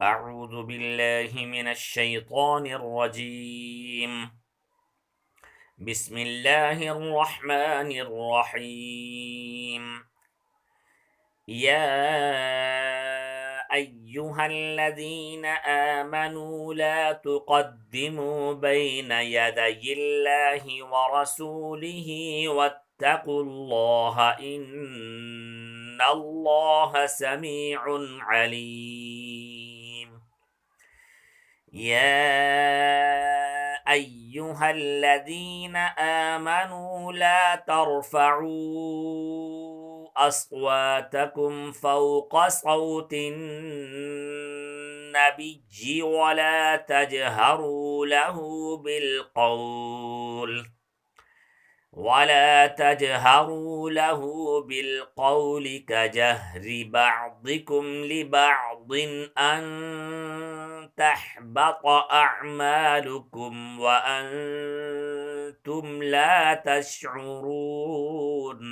أعوذ بالله من الشيطان الرجيم. بسم الله الرحمن الرحيم. يا أيها الذين آمنوا لا تقدموا بين يدي الله ورسوله واتقوا الله إن الله سميع عليم. يا أيها الذين آمنوا لا ترفعوا أصواتكم فوق صوت النبي ولا تجهروا له بالقول كجهر بعضكم لبعض أن تحبط أعمالكم وأنتم لا تشعرون.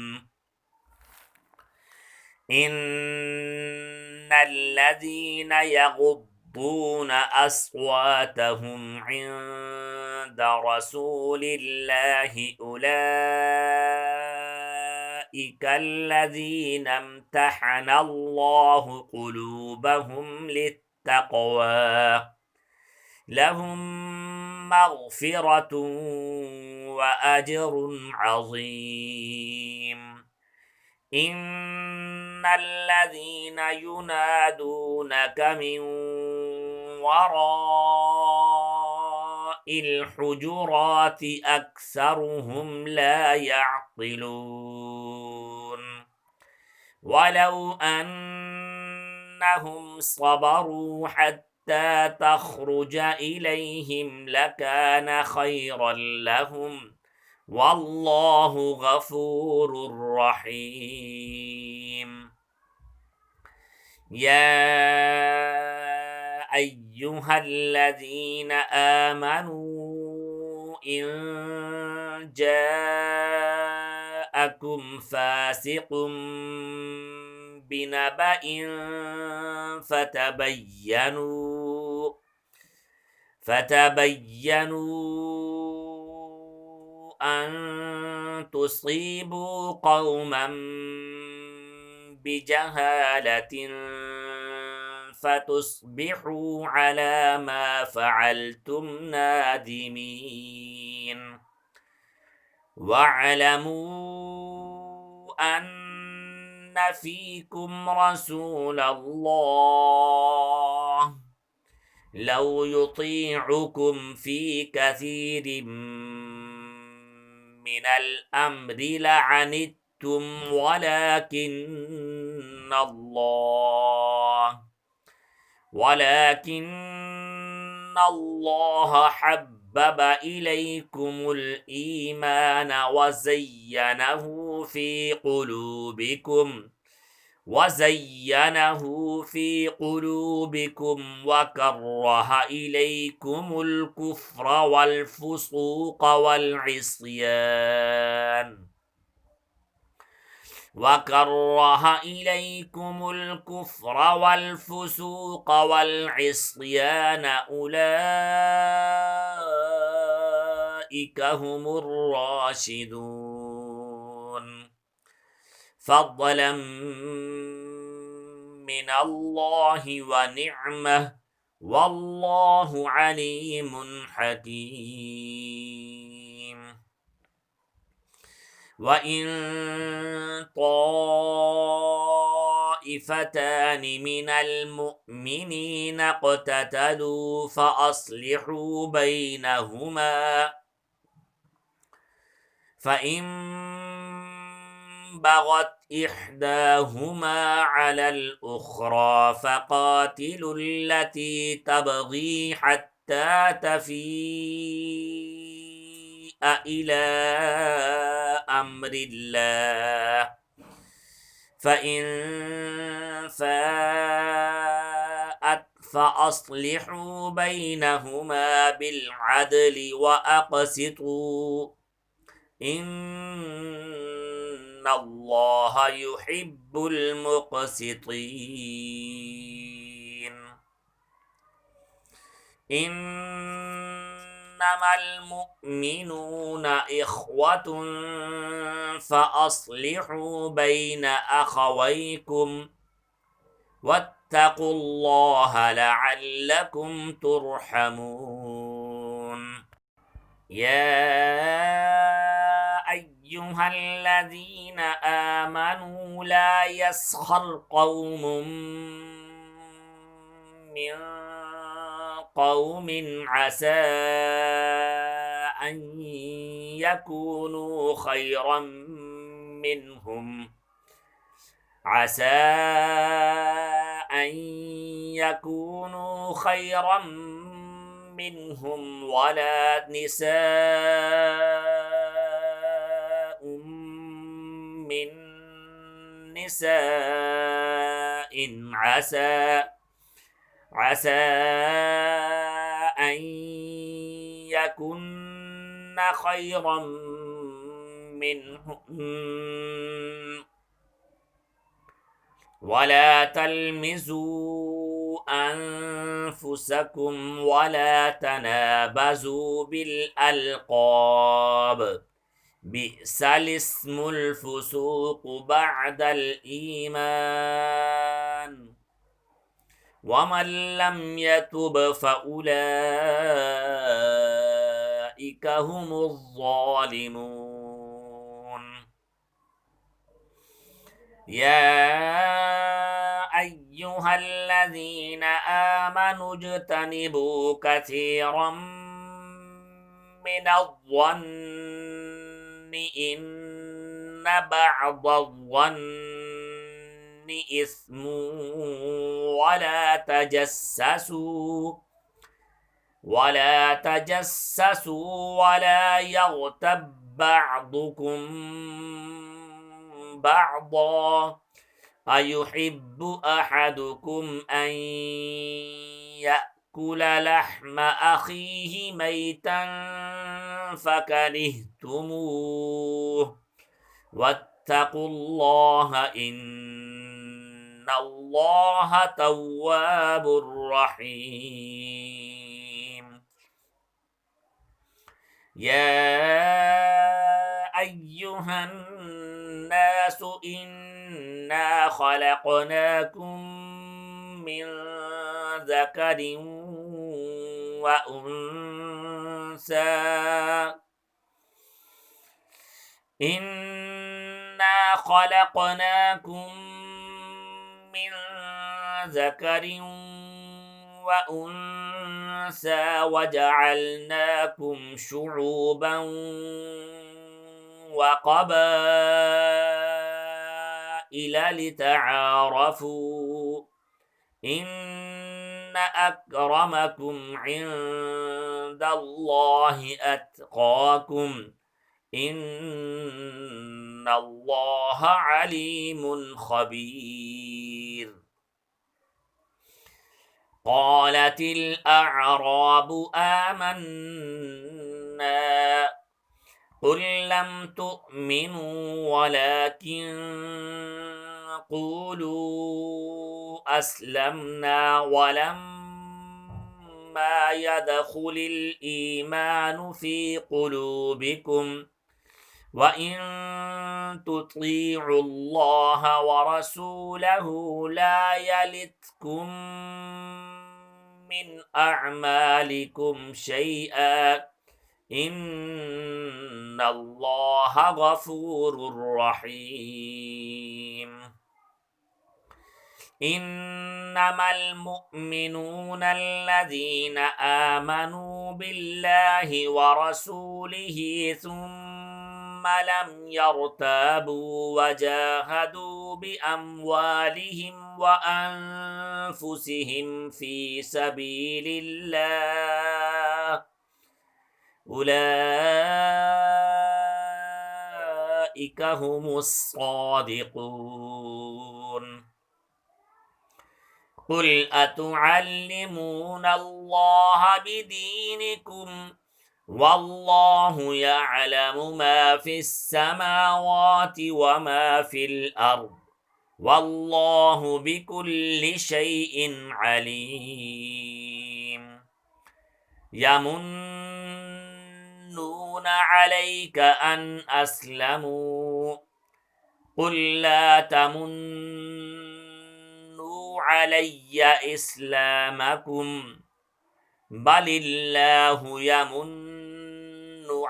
إن الذين يغضون أصواتهم عند رسول الله أولئك الذين امتحن الله قلوبهم للتقوى لهم مغفرة وأجر عظيم. إن الذين ينادونك من وراء الحجرات أكثرهم لا يعقلون. ولو أنهم صبروا حتى تخرج إليهم لكان خيرا لهم والله غفور رحيم. يا أيها الذين آمنوا إن جاءكم فاسق بنبأ فتبينوا أن تصيبوا قوما بجهالة فتصبحوا على ما فعلتم نادمين. واعلموا أن فيكم رسول الله لو يطيعكم في كثير من الأمر لعنتم ولكن الله حبب إليكم الإيمان وزينه في قلوبكم وكره إليكم الكفر والفسوق والعصيان أولئك هم الراشدون فضلا من الله ونعمة والله عليم حكيم. وإن طائفتان من المؤمنين اقتتلوا فأصلحوا بينهما فإن بغت إحداهما على الأخرى فقاتلوا التي تبغي حتى تفيء إلى أمر الله فإن فاءت فأصلحوا بينهما بالعدل وأقسطوا إن الله يحب المقسطين. إنما المؤمنون إخوة فأصلحوا بين أخويكم واتقوا الله لعلكم ترحمون يا أيها الذين آمنوا لا يسخر قوم من قوم عسى أن يكونوا خيرا منهم ولا نساء من نساء عسى أن يكن خيرا منهن ولا تلمزوا أنفسكم ولا تنابزوا بالألقاب بئس الاسم الفسوق بعد الإيمان ومن لم يتب فأولئك هم الظالمون يا أيها الذين آمنوا اجتنبوا كثيرا من الظن إن بعض الظن إثم ولا تجسسوا ولا يغتب بعضكم بعضا أيحب أحدكم أن يأكل لحم أخيه ميتا فكرهتموه واتقوا الله إن الله تواب رحيم يا أيها الناس إنا خلقناكم من ذكر وأنثى وجعلناكم شعوبا وقبائل لتعارفوا إن أكرمكم عند الله أتقاكم إن الله عليم خبير قالت الأعراب آمنا قل لم تؤمنوا ولكن قولوا أسلمنا ولما يدخل الإيمان في قلوبكم وإن تطيعوا الله ورسوله لا يلتكم من أعمالكم شيئا إن الله غفور رحيم إنما المؤمنون الذين آمنوا بالله ورسوله ثم لم يرتابوا وجاهدوا بأموالهم وأنفسهم في سبيل الله أولئك هم الصادقون قل أتعلمون الله بدينكم والله يعلم ما في السماوات وما في الأرض والله بكل شيء عليم يمنون عليك أن أسلموا قل لا تمنوا علي إسلامكم بل الله يمن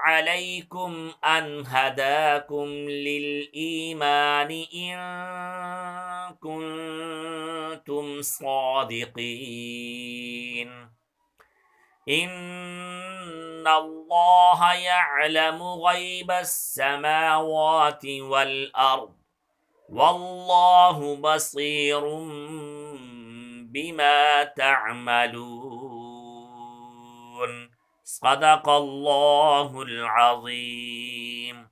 عليكم أن هداكم للإيمان إن كنتم صادقين إن الله يعلم غيب السماوات والأرض والله بصير بما تعملون صدق الله العظيم.